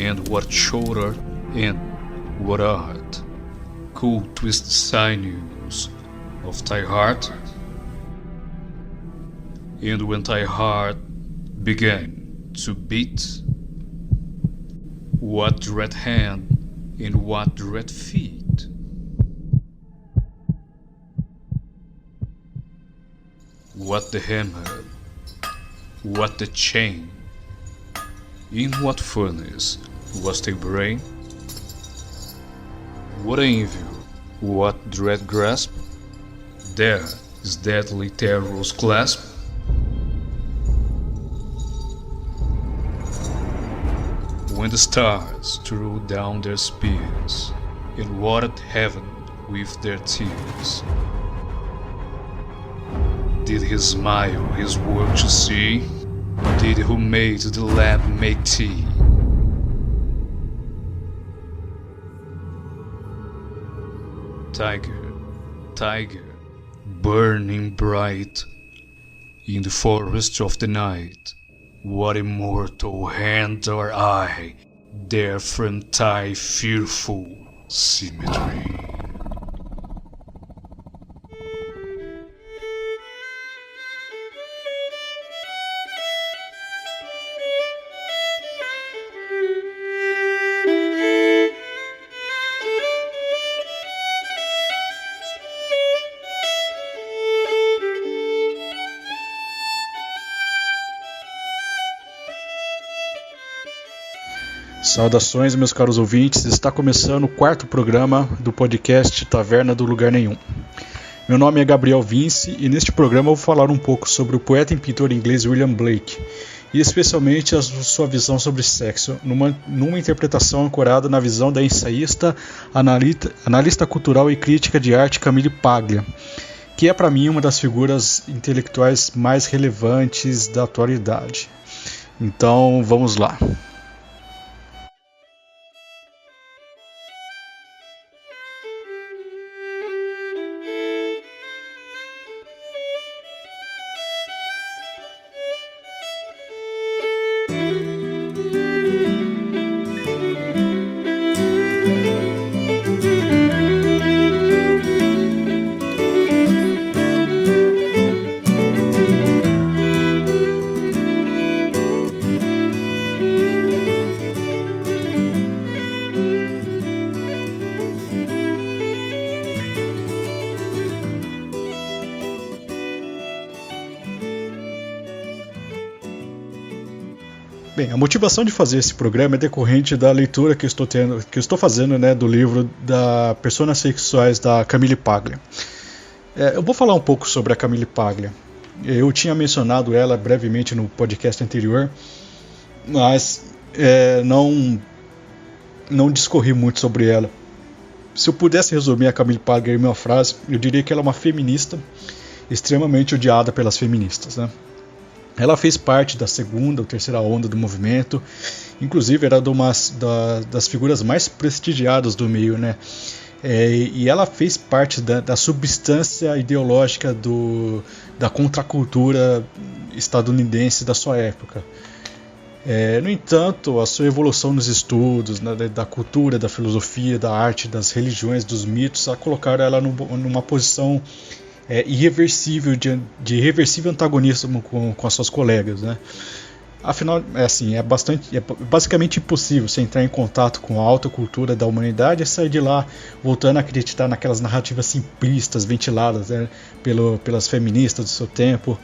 and what shoulder and what art could twist the sinews of thy heart? And when thy heart began to beat, what dread hand and what dread feet? What the hammer, what the chain? In what furnace was thy brain? What anvil, what dread grasp? There is deadly terror's clasp. When the stars threw down their spears and watered heaven with their tears, did he smile his work to see? Did who made the lamp make tea? Tiger, tiger, burning bright in the forest of the night, what immortal hand or eye dare from thy fearful symmetry? Saudações, meus caros ouvintes, está começando o quarto programa do podcast Taverna do Lugar Nenhum. Meu nome é Gabriel Vince e neste programa eu vou falar um pouco sobre o poeta e pintor inglês William Blake e especialmente a sua visão sobre sexo, numa interpretação ancorada na visão da ensaísta, analista cultural e crítica de arte Camille Paglia, que é para mim uma das figuras intelectuais mais relevantes da atualidade. Então vamos lá. Bem, a motivação de fazer esse programa é decorrente da leitura que eu estou fazendo, né, do livro da Personas Sexuais da Camille Paglia. Eu vou falar um pouco sobre a Camille Paglia. Eu tinha mencionado ela brevemente no podcast anterior, mas não discorri muito sobre ela. Se eu pudesse resumir a Camille Paglia em uma frase, eu diria que ela é uma feminista extremamente odiada pelas feministas, né? Ela fez parte da segunda ou terceira onda do movimento, inclusive era das figuras mais prestigiadas do meio, né? E ela fez parte da substância ideológica da contracultura estadunidense da sua época. No entanto, a sua evolução nos estudos, da cultura, da filosofia, da arte, das religiões, dos mitos, a colocaram ela numa posição irreversível, de irreversível antagonismo com as suas colegas, né? Afinal, é basicamente impossível você entrar em contato com a alta cultura da humanidade e sair de lá voltando a acreditar naquelas narrativas simplistas ventiladas, né, pelas feministas do seu tempo.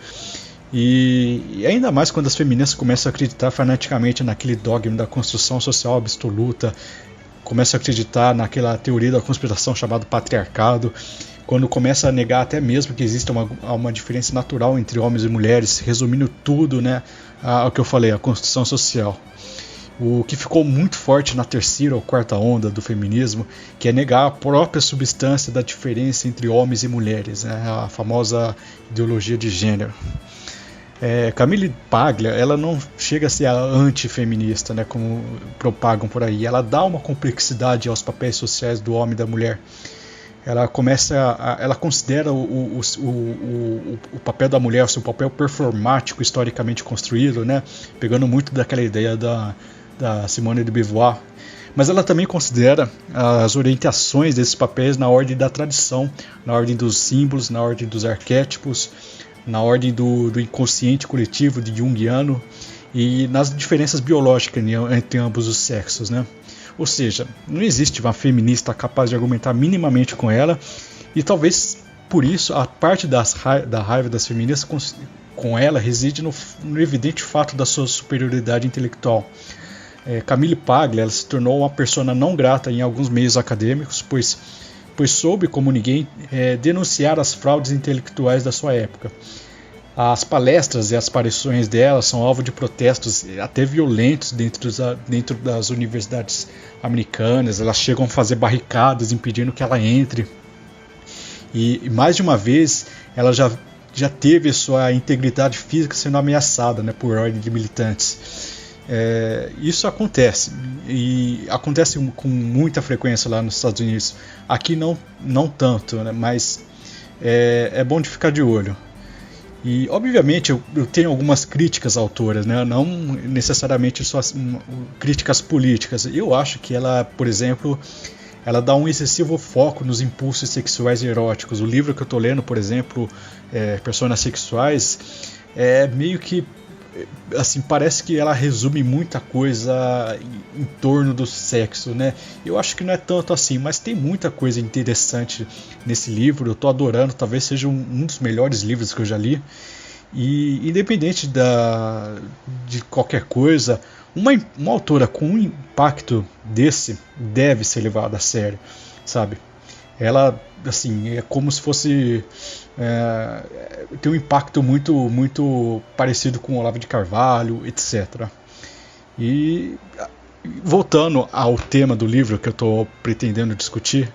E ainda mais quando as feministas começam a acreditar fanaticamente naquele dogma da construção social absoluta, começam a acreditar naquela teoria da conspiração chamada patriarcado, quando começa a negar até mesmo que existe uma diferença natural entre homens e mulheres, resumindo tudo, né, ao que eu falei, a construção social. O que ficou muito forte na terceira ou quarta onda do feminismo, que é negar a própria substância da diferença entre homens e mulheres, né, a famosa ideologia de gênero. Camille Paglia, ela não chega a ser a antifeminista, né, como propagam por aí. Ela dá uma complexidade aos papéis sociais do homem e da mulher. Ela considera o papel da mulher, o seu papel performático historicamente construído, né, pegando muito daquela ideia da Simone de Beauvoir, mas ela também considera as orientações desses papéis na ordem da tradição, na ordem dos símbolos, na ordem dos arquétipos, na ordem do inconsciente coletivo de Jungiano e nas diferenças biológicas entre ambos os sexos, né? Ou seja, não existe uma feminista capaz de argumentar minimamente com ela, e talvez por isso a parte da raiva das feministas com ela reside no evidente fato da sua superioridade intelectual. Camille Paglia, ela se tornou uma persona não grata em alguns meios acadêmicos, pois soube, como ninguém, denunciar as fraudes intelectuais da sua época. As palestras e as aparições dela são alvo de protestos até violentos dentro das universidades americanas. Elas chegam a fazer barricadas impedindo que ela entre. E mais de uma vez ela já teve sua integridade física sendo ameaçada, né, por ordem de militantes. Isso acontece, e acontece com muita frequência lá nos Estados Unidos. Aqui não tanto, né, mas é bom de ficar de olho. E obviamente eu tenho algumas críticas à autora, né, não necessariamente só críticas políticas. Eu acho que ela, por exemplo, ela dá um excessivo foco nos impulsos sexuais e eróticos. O livro que eu estou lendo, por exemplo, Personas Sexuais, meio que assim, parece que ela resume muita coisa em torno do sexo, né? Eu acho que não é tanto assim, mas tem muita coisa interessante nesse livro. Eu estou adorando, talvez seja um dos melhores livros que eu já li. E independente de qualquer coisa, uma autora com um impacto desse deve ser levada a sério, sabe? Ela, assim, é como se fosse tem um impacto muito parecido com o Olavo de Carvalho, etc. E voltando ao tema do livro que eu estou pretendendo discutir,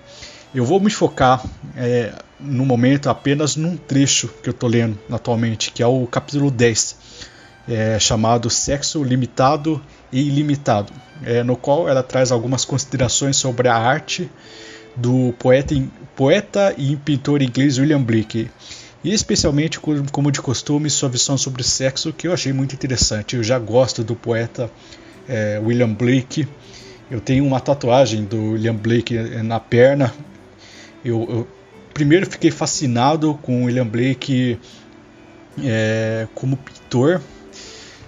eu vou me focar no momento apenas num trecho que eu estou lendo atualmente, que é o capítulo 10, chamado Sexo Limitado e Ilimitado, no qual ela traz algumas considerações sobre a arte do poeta e pintor inglês William Blake, e especialmente, como de costume, sua visão sobre sexo, que eu achei muito interessante. Eu já gosto do poeta William Blake. Eu tenho uma tatuagem do William Blake na perna. Eu primeiro fiquei fascinado com o William Blake como pintor.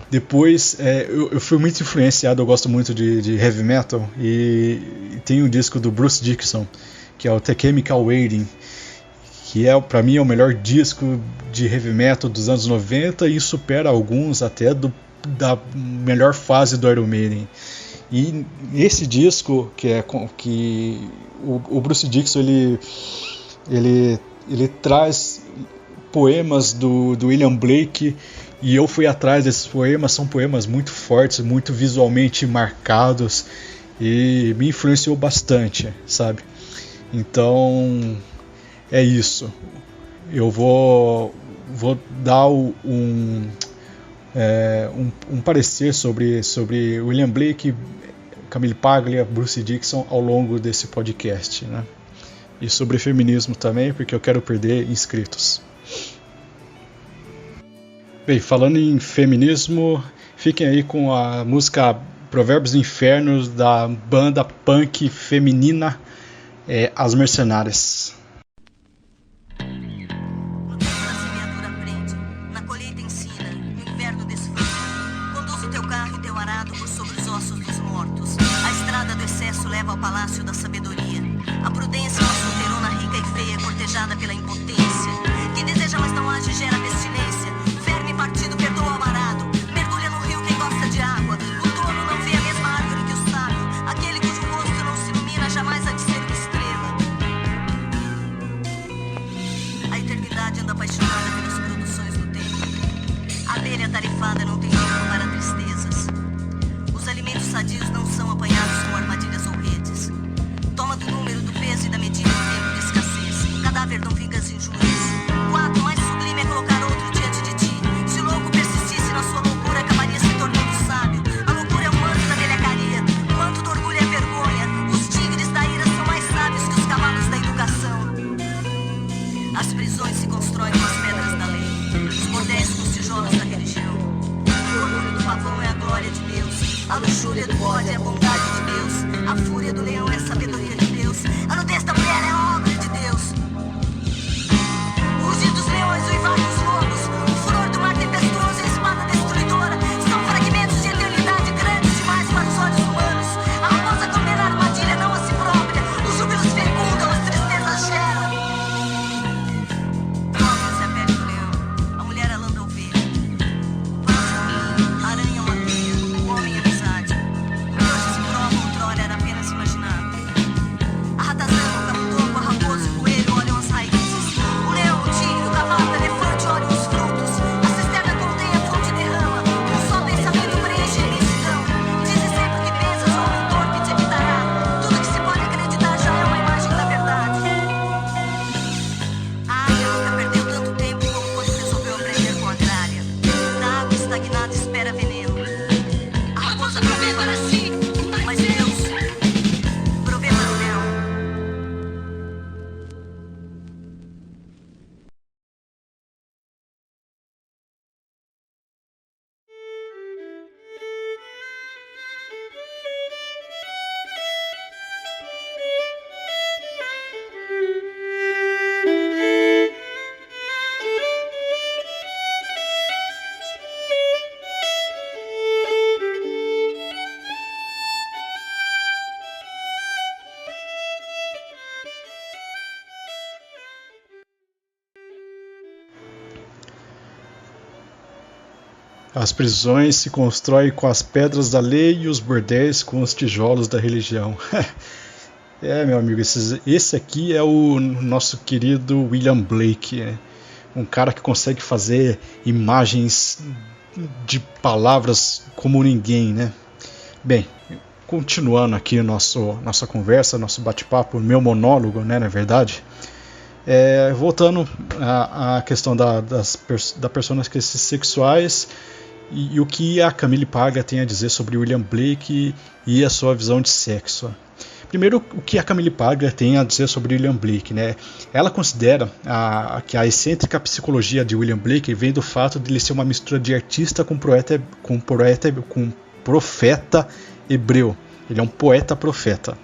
Depois eu fui muito influenciado, eu gosto muito de heavy metal, e tem um disco do Bruce Dickinson, que é o The Chemical Wedding, que para mim é o melhor disco de heavy metal dos anos 90 e supera alguns até da melhor fase do Iron Maiden. E esse disco, que o Bruce Dickinson ele traz poemas do William Blake, e eu fui atrás desses poemas. São poemas muito fortes, muito visualmente marcados, e me influenciou bastante, sabe? Então é isso. Eu vou dar um parecer sobre William Blake, Camille Paglia, Bruce Dickinson ao longo desse podcast, né? E sobre feminismo também, porque eu quero perder inscritos. Bem, falando em feminismo, fiquem aí com a música Provérbios do Inferno, da banda punk feminina As Mercenárias. Na colheita ensina, no inverno desfruta. Conduz o teu carro e teu arado por sobre os ossos dos mortos. A estrada do excesso leva ao palácio da sabedoria. A prudência é uma solteirona rica e feia, cortejada pela impotência. Que deseja, mas não age, gera pestilência. Verme partido perdoa o amarado. Mergulha no rio quem gosta de água. O tolo não vê a mesma árvore que o sábio. Aquele cujo rosto não se ilumina jamais há de ser uma estrela. A eternidade anda apaixonada pelas produções do tempo. A abelha tarefada não tem tempo para tristezas. Os alimentos sadios não são apanhados com armadilhas ou redes. Toma do número, do peso e da medida em tempo de escassez. Cadáver não vinga as injúrias. A luxúria do bode é a bondade de Deus. A fúria do leão é a sabedoria de Deus. A nudez da mulher é a obra de Deus. O rugir dos leões, o uivar dos lobos, o furor do mar tempestuoso e a espada destruidora são fragmentos de eternidade grandes demais para os olhos humanos. A raposa condena a armadilha, não a si própria. Os júbilos fecundam, as tristezas geram. O homem é a pele do leão, a mulher é a lã da ovelha. A aranha é uma teia, o homem é amizade. O que hoje se prova, outrora era apenas imaginado. A ratazana, o camundongo, a raposa e o coelho olham as raízes. O leão, o tigre, o cavalo, o elefante olham os frutos. A cisterna contém a fonte derrama. Um só pensamento preenche a imensidão. Dizem sempre o que pensas, homem torpe te evitará. Tudo que se pode acreditar já é uma imagem da verdade. A águia nunca perdeu tanto tempo como quando resolveu aprender com a gralha. Na água estagnada espera veneno. A raposa provê para si, mas Deus provê para o leão. As prisões se constroem com as pedras da lei e os bordéis com os tijolos da religião. Meu amigo, esse aqui é o nosso querido William Blake, né? Um cara que consegue fazer imagens de palavras como ninguém, né? Bem, continuando aqui nossa conversa, nosso bate-papo, meu monólogo, né, na verdade. Voltando à questão das personas sexuais e o que a Camille Paglia tem a dizer sobre William Blake e a sua visão de sexo. Primeiro, o que a Camille Paglia tem a dizer sobre William Blake, né? Ela considera que a excêntrica psicologia de William Blake vem do fato de ele ser uma mistura de artista com profeta hebreu. Ele é um poeta-profeta.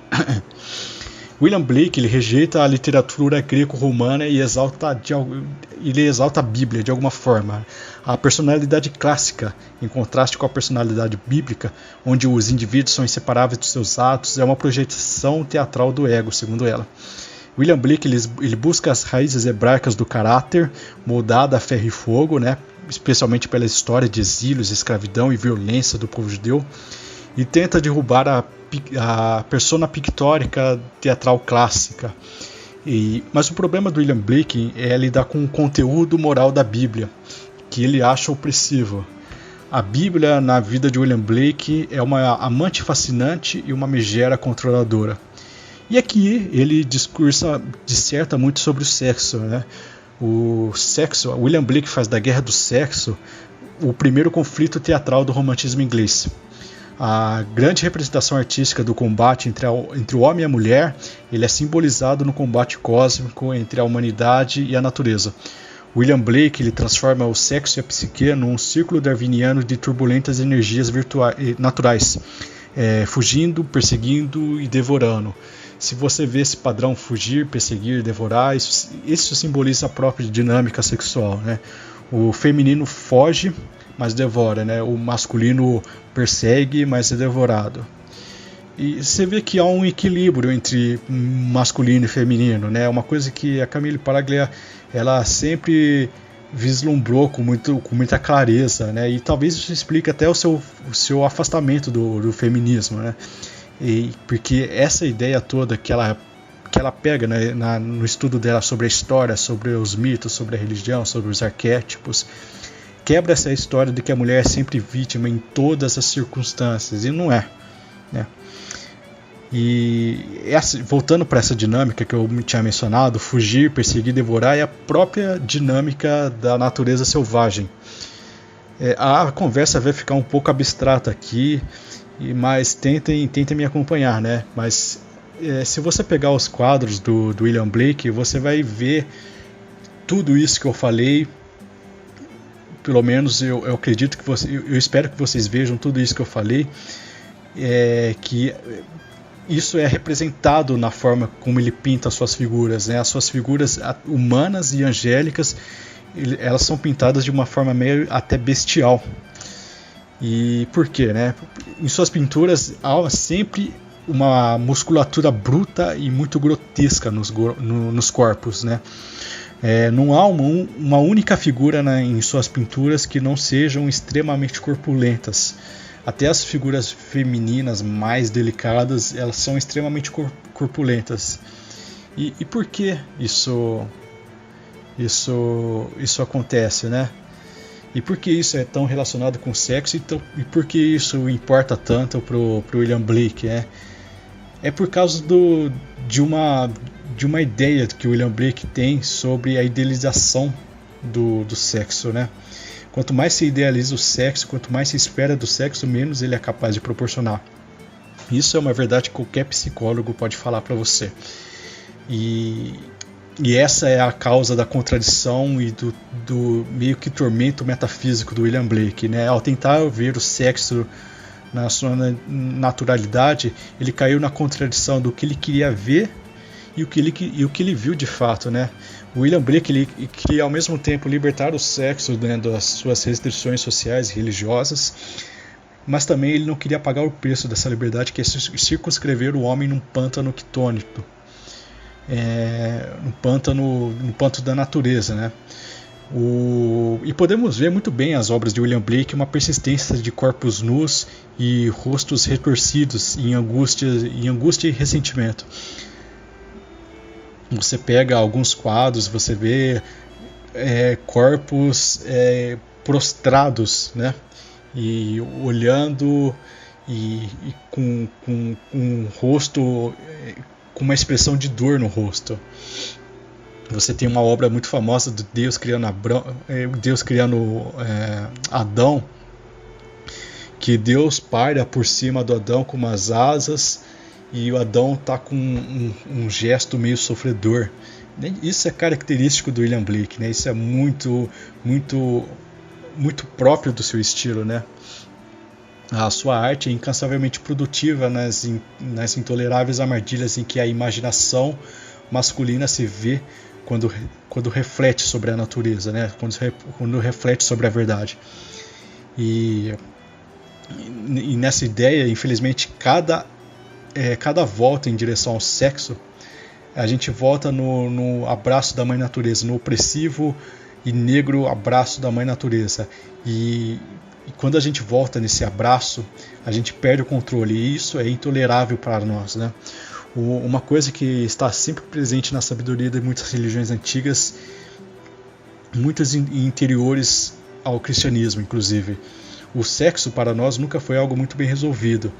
William Blake ele rejeita a literatura greco-romana e exalta a Bíblia de alguma forma. A personalidade clássica, em contraste com a personalidade bíblica, onde os indivíduos são inseparáveis dos seus atos, é uma projeção teatral do ego, segundo ela. William Blake ele busca as raízes hebraicas do caráter, moldada a ferro e fogo, né? Especialmente pela história de exílios, escravidão e violência do povo judeu, e tenta derrubar a persona pictórica teatral clássica. Mas o problema do William Blake é lidar com o conteúdo moral da Bíblia, que ele acha opressivo. A Bíblia, na vida de William Blake, é uma amante fascinante e uma megera controladora. E aqui ele disserta muito sobre o sexo, né? O sexo, William Blake faz da guerra do sexo o primeiro conflito teatral do romantismo inglês. A grande representação artística do combate entre o homem e a mulher, ele é simbolizado no combate cósmico entre a humanidade e a natureza. William Blake ele transforma o sexo e a psique num círculo darwiniano de turbulentas energias naturais, fugindo, perseguindo e devorando. Se você vê esse padrão fugir, perseguir, devorar, isso simboliza a própria dinâmica sexual, né? O feminino foge, mas devora, né? O masculino persegue, mas é devorado. E você vê que há um equilíbrio entre masculino e feminino, né? Uma coisa que a Camille Paglia ela sempre vislumbrou com muita clareza, né? E talvez isso explique até o seu afastamento do feminismo, né? Porque essa ideia toda que ela pega, né, no estudo dela sobre a história, sobre os mitos, sobre a religião, sobre os arquétipos, quebra essa história de que a mulher é sempre vítima em todas as circunstâncias, e não é, né? E voltando para essa dinâmica que eu tinha mencionado, fugir, perseguir, devorar, é a própria dinâmica da natureza selvagem. A conversa vai ficar um pouco abstrata aqui, mas tentem me acompanhar, né? Mas se você pegar os quadros do William Blake, você vai ver tudo isso que eu falei. Pelo menos eu acredito que eu espero que vocês vejam tudo isso que eu falei que isso é representado na forma como ele pinta as suas figuras, né? As suas figuras humanas e angélicas, elas são pintadas de uma forma meio até bestial. E por quê, né? Em suas pinturas há sempre uma musculatura bruta e muito grotesca nos corpos, né? Não há uma única figura em suas pinturas que não sejam extremamente corpulentas. Até as figuras femininas mais delicadas, elas são extremamente corpulentas. E por que isso acontece, né? E por que isso é tão relacionado com sexo e por que isso importa tanto pro William Blake? É por causa de uma ideia que o William Blake tem sobre a idealização do sexo, né? Quanto mais se idealiza o sexo, quanto mais se espera do sexo, menos ele é capaz de proporcionar. Isso é uma verdade que qualquer psicólogo pode falar para você. E essa é a causa da contradição e do meio que tormento metafísico do William Blake, né? Ao tentar ver o sexo na sua naturalidade, ele caiu na contradição do que ele queria ver e o que ele viu de fato, né? O William Blake ele queria ao mesmo tempo libertar o sexo, né, das suas restrições sociais e religiosas, mas também ele não queria pagar o preço dessa liberdade, que é circunscrever o homem num pântano quitônico, no pântano da natureza, né? E podemos ver muito bem as obras de William Blake uma persistência de corpos nus e rostos retorcidos em angústia e ressentimento. Você pega alguns quadros, você vê corpos prostrados, né? E olhando e com um rosto com uma expressão de dor no rosto. Você tem uma obra muito famosa de Deus criando Adão, que Deus paira por cima do Adão com umas asas e o Adão está com um gesto meio sofredor. Isso é característico do William Blake, né? Isso é muito, muito, muito próprio do seu estilo, né? A sua arte é incansavelmente produtiva nas intoleráveis armadilhas em que a imaginação masculina se vê quando reflete sobre a natureza, né? Quando reflete sobre a verdade. E nessa ideia, infelizmente, cada volta em direção ao sexo, a gente volta no abraço da mãe natureza, no opressivo e negro abraço da mãe natureza. E quando a gente volta nesse abraço, a gente perde o controle, e isso é intolerável para nós, né? Uma coisa que está sempre presente na sabedoria de muitas religiões antigas, muitas interiores ao cristianismo, inclusive. O sexo para nós nunca foi algo muito bem resolvido,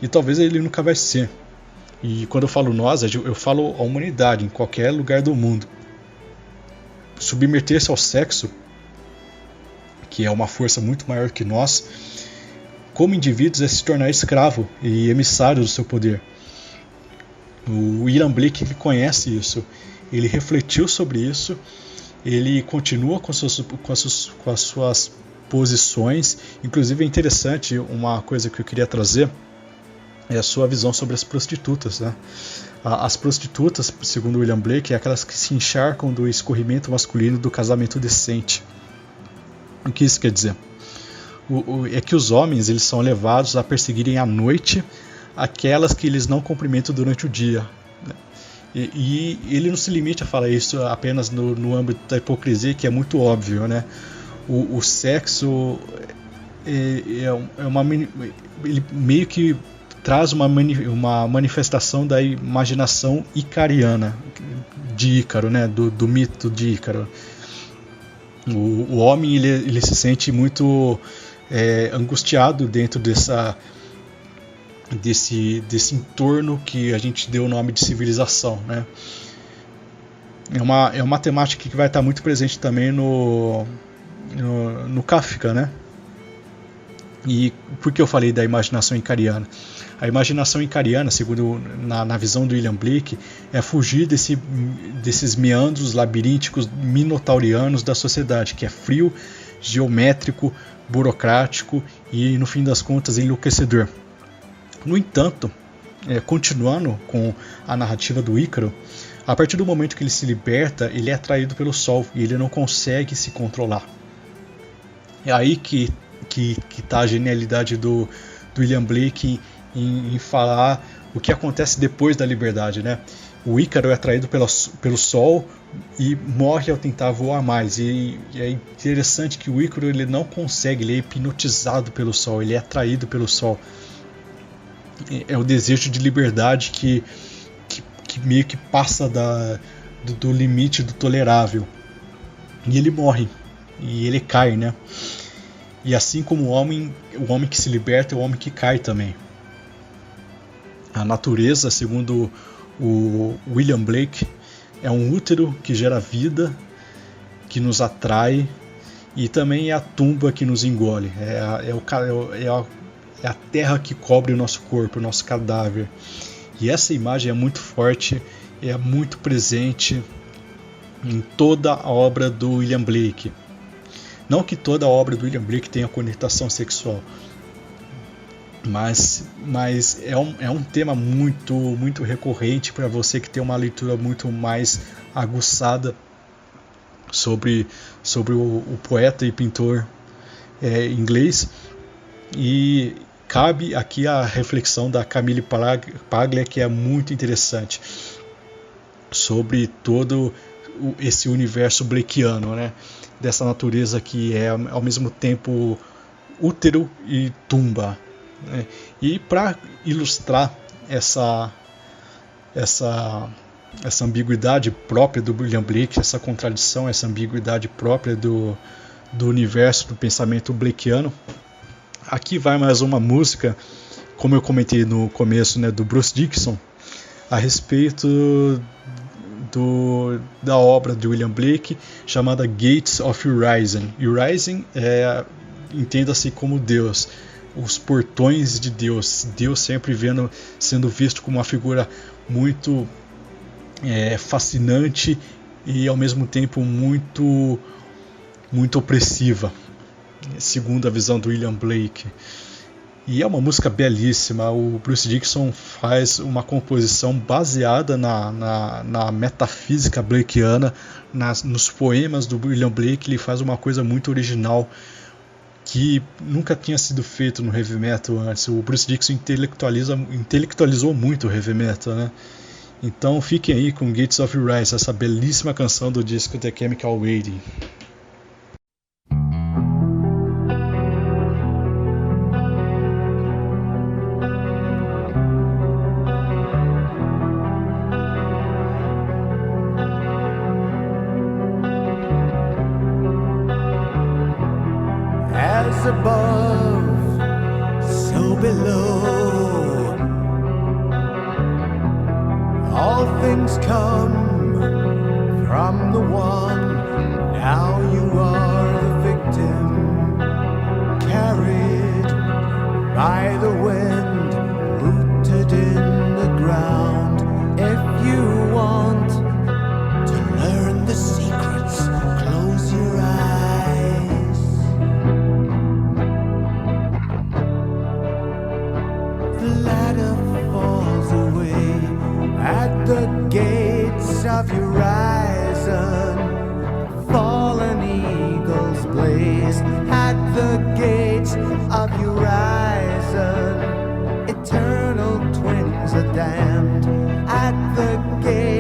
e talvez ele nunca vai ser. E quando eu falo nós, eu falo a humanidade, em qualquer lugar do mundo. Submeter-se ao sexo, que é uma força muito maior que nós, como indivíduos, é se tornar escravo e emissário do seu poder. O William Blake ele conhece isso, ele refletiu sobre isso, ele continua com as suas posições. Inclusive é interessante, uma coisa que eu queria trazer é a sua visão sobre as prostitutas, né? As prostitutas, segundo William Blake, é aquelas que se encharcam do escorrimento masculino do casamento decente. O que isso quer dizer? É que os homens eles são levados a perseguirem à noite aquelas que eles não cumprimentam durante o dia. E ele não se limita a falar isso apenas no âmbito da hipocrisia, que é muito óbvio, né? O sexo ele meio que traz uma manifestação da imaginação icariana de Ícaro, né? Do mito de Ícaro. O homem ele se sente muito angustiado dentro desse entorno que a gente deu o nome de civilização, né? É uma temática que vai estar muito presente também no Kafka, né? E por que eu falei da imaginação icariana? A imaginação icariana, segundo na visão do William Blake, é fugir desses meandros labirínticos minotaurianos da sociedade, que é frio, geométrico, burocrático e, no fim das contas, enlouquecedor. No entanto, continuando com a narrativa do Ícaro, a partir do momento que ele se liberta, ele é atraído pelo sol e ele não consegue se controlar. É aí que está a genialidade do William Blake em falar o que acontece depois da liberdade, né? O Ícaro é atraído pelo sol e morre ao tentar voar mais. E é interessante que o Ícaro ele não consegue, ele é hipnotizado pelo sol, ele é atraído pelo sol. É o desejo de liberdade que meio que passa do limite do tolerável. E ele morre, e ele cai, né? E assim como o homem que se liberta é o homem que cai também. A natureza, segundo o William Blake, é um útero que gera vida, que nos atrai, e também é a tumba que nos engole. É a terra que cobre o nosso corpo, o nosso cadáver. E essa imagem é muito forte, é muito presente em toda a obra do William Blake. Não que toda a obra do William Blake tenha conotação sexual, mas é um tema muito, muito recorrente para você que tem uma leitura muito mais aguçada sobre o poeta e pintor inglês. E cabe aqui a reflexão da Camille Paglia, que é muito interessante, sobre todo esse universo blakeano, né? Dessa natureza que é ao mesmo tempo útero e tumba, né? E para ilustrar essa ambiguidade própria do William Blake, essa contradição, essa ambiguidade própria do universo do pensamento blakeano, aqui vai mais uma música, como eu comentei no começo, né, do Bruce Dickinson, a respeito da obra de William Blake, chamada Gates of Urizen. Urizen entenda-se como Deus, os portões de Deus. Deus sempre sendo visto como uma figura muito fascinante e ao mesmo tempo muito, muito opressiva, segundo a visão do William Blake. E é uma música belíssima. O Bruce Dickinson faz uma composição baseada na metafísica blakeana, nos poemas do William Blake. Ele faz uma coisa muito original que nunca tinha sido feito no heavy metal antes. O Bruce Dickinson intelectualizou muito o heavy metal, né? Então fiquem aí com Gates of Rise, essa belíssima canção do disco The Chemical Wedding. As above, so below, all things come from the one. Now you are the victim, carried by the wind, rooted in the ground. If you want to learn the secrets, close your eyes. The ladder falls away at the gates of Urizen. Fallen eagles blaze at the gates of Urizen. Eternal twins are damned at the gates